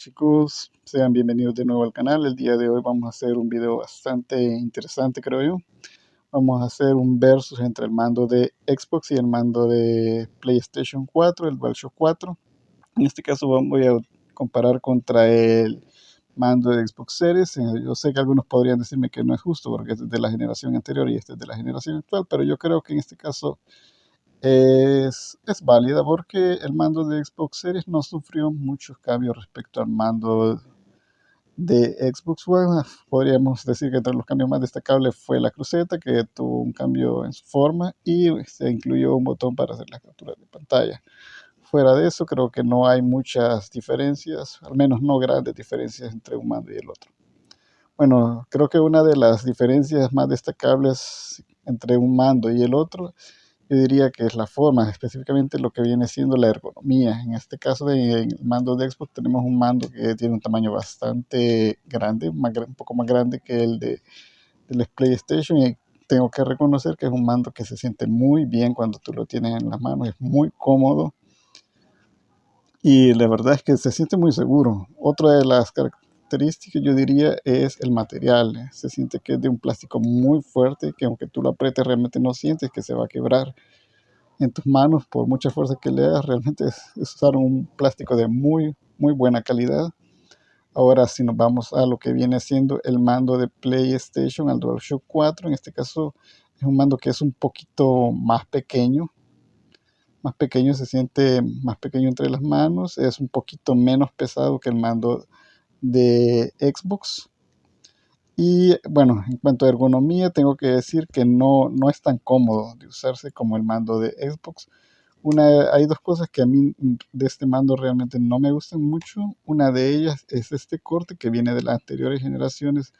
Chicos, sean bienvenidos de nuevo al canal. El día de hoy vamos a hacer un video bastante interesante, creo yo. Vamos a hacer un versus entre el mando de Xbox y el mando de PlayStation 4, el DualShock 4. En este caso voy a comparar contra el mando de Xbox Series. Yo sé que algunos podrían decirme que no es justo porque este es de la generación anterior y este es de la generación actual, pero yo creo que en este caso es válida porque el mando de Xbox Series no sufrió muchos cambios respecto al mando de Xbox One. Podríamos decir que entre los cambios más destacables fue la cruceta, que tuvo un cambio en su forma y se incluyó un botón para hacer las capturas de pantalla. Fuera de eso, creo que no hay muchas diferencias, al menos no grandes diferencias entre un mando y el otro. Bueno, creo que una de las diferencias más destacables entre un mando y el otro, yo diría que es la forma, específicamente lo que viene siendo la ergonomía. En este caso, en el mando de Xbox tenemos un mando que tiene un tamaño bastante grande, un poco más grande que del PlayStation, y tengo que reconocer que es un mando que se siente muy bien cuando tú lo tienes en las manos, es muy cómodo y la verdad es que se siente muy seguro. Otra de las características, yo diría, es el material. Se siente que es de un plástico muy fuerte, que aunque tú lo apretes realmente no sientes que se va a quebrar en tus manos por mucha fuerza que le hagas. Realmente es usar un plástico de muy buena calidad. Ahora, si nos vamos a lo que viene siendo el mando de PlayStation, al DualShock 4, en este caso es un mando que es un poquito más pequeño, se siente más pequeño entre las manos, es un poquito menos pesado que el mando de Xbox. Y bueno, en cuanto a ergonomía, tengo que decir que no es tan cómodo de usarse como el mando de Xbox. Hay dos cosas que a mí de este mando realmente no me gustan mucho. Una de ellas es este corte que viene de las anteriores generaciones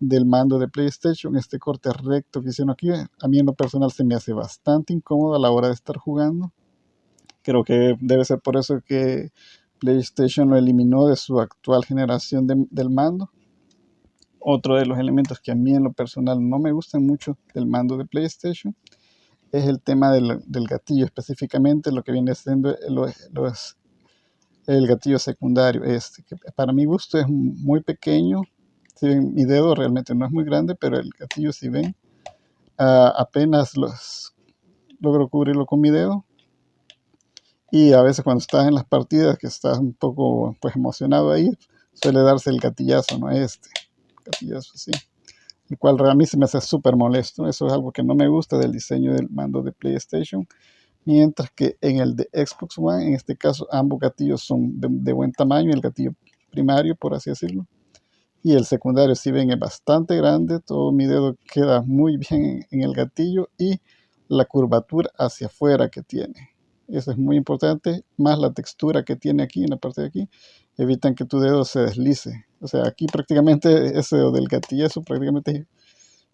del mando de PlayStation. Este corte recto que hicieron aquí, a mí en lo personal se me hace bastante incómodo a la hora de estar jugando. Creo que debe ser por eso que PlayStation lo eliminó de su actual generación del mando. Otro de los elementos que a mí en lo personal no me gustan mucho del mando de PlayStation es el tema del gatillo, específicamente lo que viene siendo el gatillo secundario. Que para mi gusto es muy pequeño. Si ven, mi dedo realmente no es muy grande, pero el gatillo, si ven, apenas logro cubrirlo con mi dedo. Y a veces cuando estás en las partidas, que estás un poco pues emocionado ahí, suele darse el gatillazo, ¿no? Gatillazo así, el cual a mí se me hace súper molesto. Eso es algo que no me gusta del diseño del mando de PlayStation. Mientras que en el de Xbox One, en este caso, ambos gatillos son de buen tamaño, el gatillo primario, por así decirlo, y el secundario, si ven, es bastante grande. Todo mi dedo queda muy bien en el gatillo y la curvatura hacia afuera que tiene. Eso es muy importante, más la textura que tiene aquí, en la parte de aquí, evitan que tu dedo se deslice. O sea, aquí prácticamente ese del gatillazo prácticamente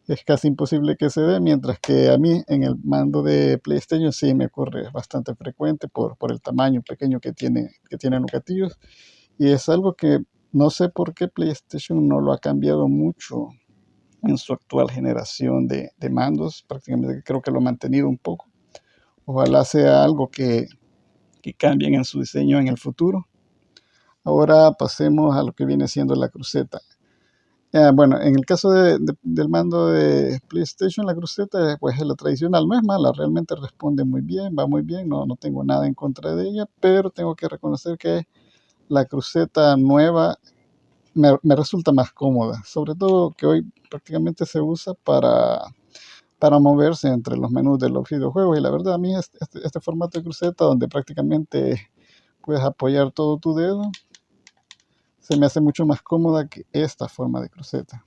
es casi imposible que se dé, mientras que a mí en el mando de PlayStation sí me ocurre bastante frecuente por el tamaño pequeño que tienen los gatillos. Y es algo que no sé por qué PlayStation no lo ha cambiado mucho en su actual generación de mandos. Prácticamente creo que lo ha mantenido un poco. Ojalá sea algo que cambien en su diseño en el futuro. Ahora pasemos a lo que viene siendo la cruceta. Bueno, en el caso del mando de PlayStation, la cruceta pues es la tradicional, no es mala, realmente responde muy bien, va muy bien, no tengo nada en contra de ella, pero tengo que reconocer que la cruceta nueva me resulta más cómoda, sobre todo que hoy prácticamente se usa para moverse entre los menús de los videojuegos, y la verdad a mí este formato de cruceta donde prácticamente puedes apoyar todo tu dedo, se me hace mucho más cómoda que esta forma de cruceta.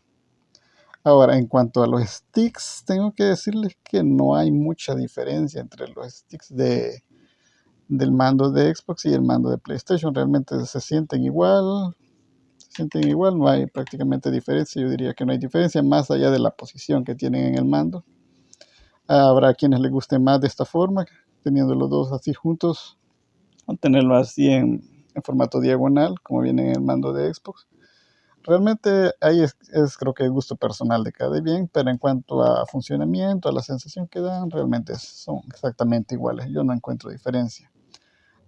Ahora, en cuanto a los sticks, tengo que decirles que no hay mucha diferencia entre los sticks del mando de Xbox y el mando de PlayStation. Realmente se sienten igual, no hay prácticamente diferencia. Yo diría que no hay diferencia más allá de la posición que tienen en el mando. Habrá quienes les guste más de esta forma, teniendo los dos así juntos, o tenerlo así en formato diagonal, como viene en el mando de Xbox. Realmente ahí creo que es gusto personal de cada bien, pero en cuanto a funcionamiento, a la sensación que dan, realmente son exactamente iguales. Yo no encuentro diferencia.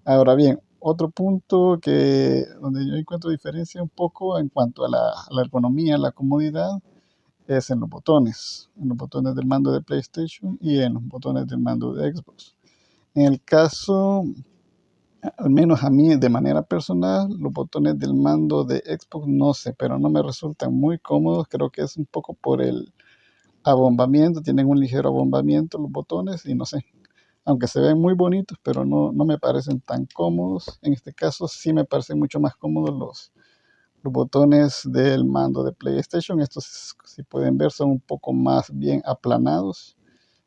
Ahora bien, Otro punto donde yo encuentro diferencia un poco en cuanto a la ergonomía, la comodidad, es en los botones del mando de PlayStation y en los botones del mando de Xbox. En el caso, al menos a mí de manera personal, los botones del mando de Xbox no sé, pero no me resultan muy cómodos. Creo que es un poco por el abombamiento, tienen un ligero abombamiento los botones y no sé, aunque se ven muy bonitos, pero no me parecen tan cómodos. En este caso sí me parecen mucho más cómodos los botones del mando de PlayStation. Estos, si pueden ver, son un poco más bien aplanados.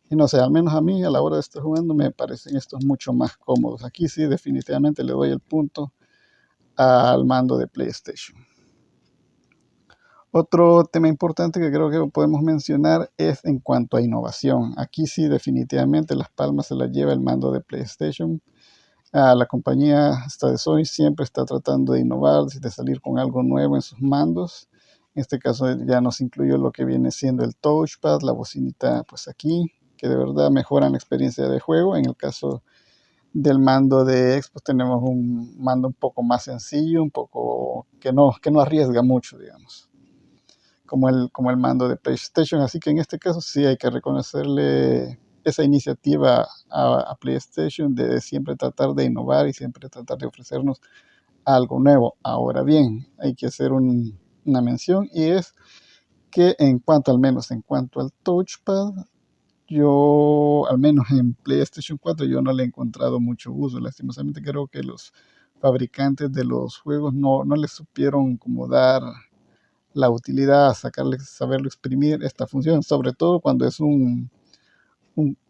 Y no sé, al menos a mí a la hora de estar jugando me parecen estos mucho más cómodos. Aquí sí definitivamente le doy el punto al mando de PlayStation. Otro tema importante que creo que podemos mencionar es en cuanto a innovación. Aquí sí definitivamente las palmas se las lleva el mando de PlayStation. La compañía esta de Sony siempre está tratando de innovar, de salir con algo nuevo en sus mandos. En este caso ya nos incluyó lo que viene siendo el touchpad, la bocinita pues aquí, que de verdad mejoran la experiencia de juego. En el caso del mando de Xbox tenemos un mando un poco más sencillo, un poco que no arriesga mucho, digamos, como el mando de PlayStation. Así que en este caso sí hay que reconocerle esa iniciativa a PlayStation de siempre tratar de innovar y siempre tratar de ofrecernos algo nuevo. Ahora bien, hay que hacer una mención, y es que al menos en cuanto al touchpad, yo, al menos en PlayStation 4, yo no le he encontrado mucho uso. Lastimosamente creo que los fabricantes de los juegos no le supieron como dar la utilidad, saberlo exprimir esta función, sobre todo cuando es un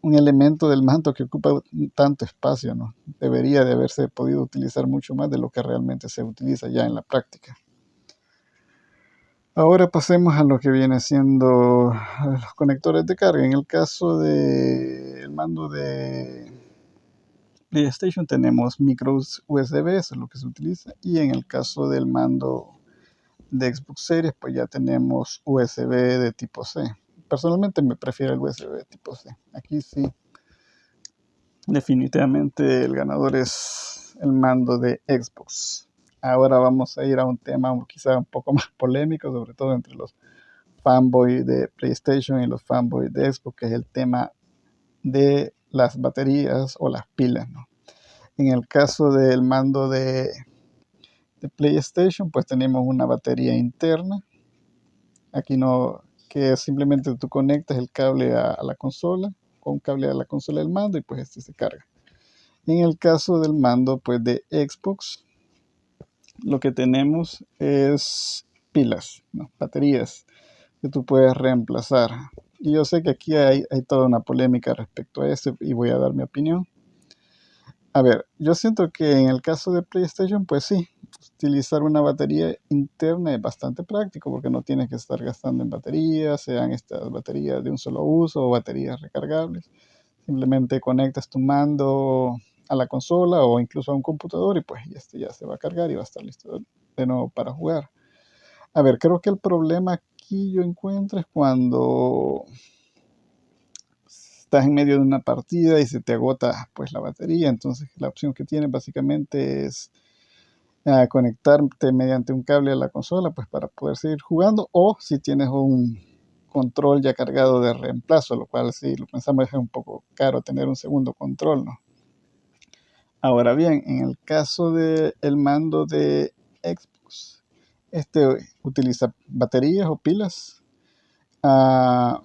elemento del manto que ocupa tanto espacio, ¿no? Debería de haberse podido utilizar mucho más de lo que realmente se utiliza ya en la práctica. Ahora pasemos a lo que viene siendo los conectores de carga. En el caso del mando de PlayStation tenemos micros USB, eso es lo que se utiliza, y en el caso del mando de Xbox Series, pues ya tenemos USB de tipo C. Personalmente me prefiero el USB de tipo C. Aquí sí, definitivamente el ganador es el mando de Xbox. Ahora vamos a ir a un tema quizá un poco más polémico, sobre todo entre los fanboys de PlayStation y los fanboys de Xbox, que es el tema de las baterías o las pilas, ¿no? En el caso del mando de PlayStation, pues tenemos una batería interna. Aquí no, que simplemente tú conectas el cable a la consola, con un cable a la consola del mando, y pues este se carga. En el caso del mando pues de Xbox, lo que tenemos es pilas, ¿no? Baterías que tú puedes reemplazar. Y yo sé que aquí hay toda una polémica respecto a esto y voy a dar mi opinión. A ver, yo siento que en el caso de PlayStation, pues sí, utilizar una batería interna es bastante práctico porque no tienes que estar gastando en baterías, sean estas baterías de un solo uso o baterías recargables. Simplemente conectas tu mando a la consola o incluso a un computador y pues este ya se va a cargar y va a estar listo de nuevo para jugar. A ver, creo que el problema aquí yo encuentro es cuando estás en medio de una partida y se te agota pues la batería. Entonces la opción que tienes básicamente es conectarte mediante un cable a la consola pues para poder seguir jugando, o si tienes un control ya cargado de reemplazo, lo cual si lo pensamos es un poco caro tener un segundo control, ¿no? Ahora bien, en el caso del mando de Xbox, este utiliza baterías o pilas. Ah,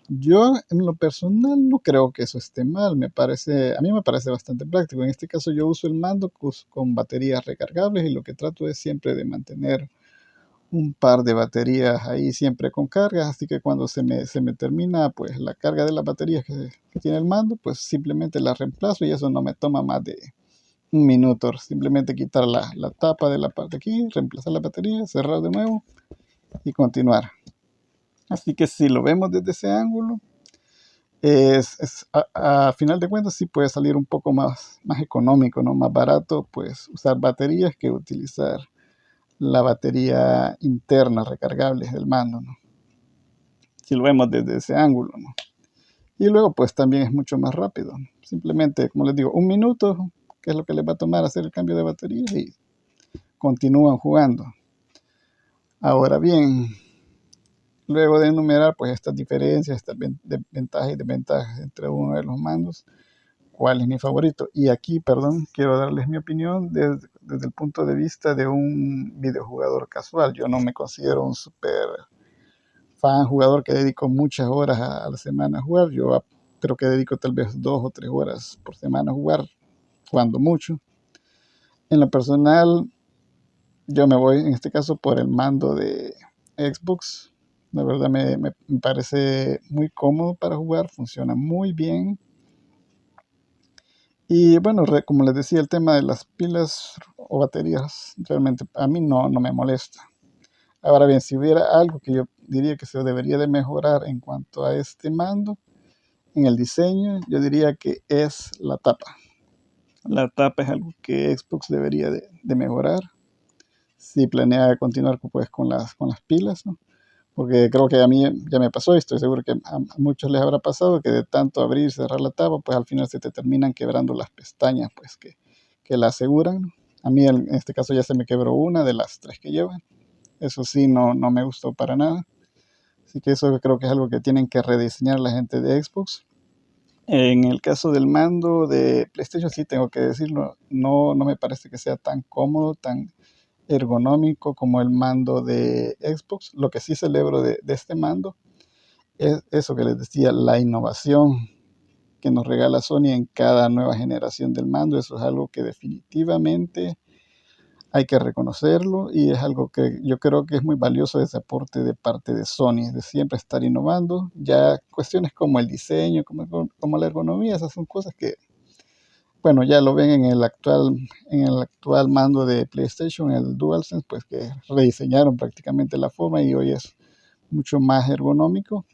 yo en lo personal no creo que eso esté mal, a mí me parece bastante práctico. En este caso yo uso el mando con baterías recargables y lo que trato es siempre de mantener un par de baterías ahí siempre con cargas, así que cuando se me termina pues la carga de las baterías que tiene el mando, pues simplemente la reemplazo y eso no me toma más de un minuto. Simplemente quitar la tapa de la parte aquí, reemplazar la batería, cerrar de nuevo y continuar. Así que si lo vemos desde ese ángulo, a final de cuentas sí puede salir un poco más económico, ¿no? Más barato, pues usar baterías que utilizar la batería interna recargable del mando, ¿no? Si lo vemos desde ese ángulo, ¿no? Y luego pues también es mucho más rápido. Simplemente, como les digo, un minuto qué es lo que les va a tomar hacer el cambio de batería y continúan jugando. Ahora bien, luego de enumerar pues estas diferencias, estas ventajas y desventajas entre uno de los mandos, ¿cuál es mi favorito? Y aquí, perdón, quiero darles mi opinión desde el punto de vista de un videojugador casual. Yo no me considero un super fan jugador que dedico muchas horas a la semana a jugar. Yo creo que dedico tal vez 2 o 3 horas por semana a jugar, jugando mucho. En lo personal, yo me voy en este caso por el mando de Xbox. La verdad me parece muy cómodo para jugar, funciona muy bien. Y bueno, como les decía, el tema de las pilas o baterías realmente a mí no me molesta. Ahora bien, si hubiera algo que yo diría que se debería de mejorar en cuanto a este mando, en el diseño, yo diría que es la tapa. La tapa es algo que Xbox debería de mejorar si planea continuar pues, con las pilas, ¿no? Porque creo que a mí ya me pasó y estoy seguro que a muchos les habrá pasado que de tanto abrir y cerrar la tapa, pues al final se te terminan quebrando las pestañas, pues que la aseguran. A mí en este caso ya se me quebró una de las 3 que llevan. Eso sí, no me gustó para nada. Así que eso creo que es algo que tienen que rediseñar la gente de Xbox. En el caso del mando de PlayStation, sí tengo que decirlo, no me parece que sea tan cómodo, tan ergonómico como el mando de Xbox. Lo que sí celebro de este mando es eso que les decía, la innovación que nos regala Sony en cada nueva generación del mando. Eso es algo que definitivamente hay que reconocerlo y es algo que yo creo que es muy valioso ese aporte de parte de Sony, de siempre estar innovando. Ya cuestiones como el diseño, como la ergonomía, esas son cosas que, bueno, ya lo ven en el actual mando de PlayStation, el DualSense, pues que rediseñaron prácticamente la forma y hoy es mucho más ergonómico.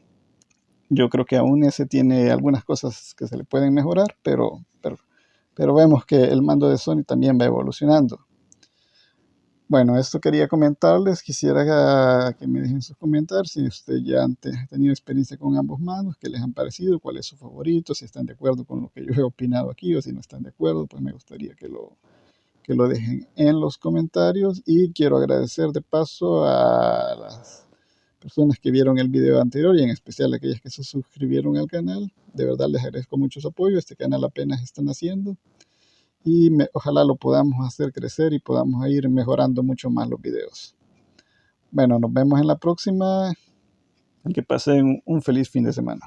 Yo creo que aún ese tiene algunas cosas que se le pueden mejorar, pero vemos que el mando de Sony también va evolucionando. Bueno, esto quería comentarles. Quisiera que me dejen sus comentarios si ustedes ya han tenido experiencia con ambos mandos, qué les han parecido, cuál es su favorito, si están de acuerdo con lo que yo he opinado aquí o si no están de acuerdo, pues me gustaría que lo dejen en los comentarios. Y quiero agradecer de paso a las personas que vieron el video anterior y en especial a aquellas que se suscribieron al canal. De verdad les agradezco mucho su apoyo. Este canal apenas están haciendo y ojalá lo podamos hacer crecer y podamos ir mejorando mucho más los videos. Bueno, nos vemos en la próxima y que pasen un feliz fin de semana.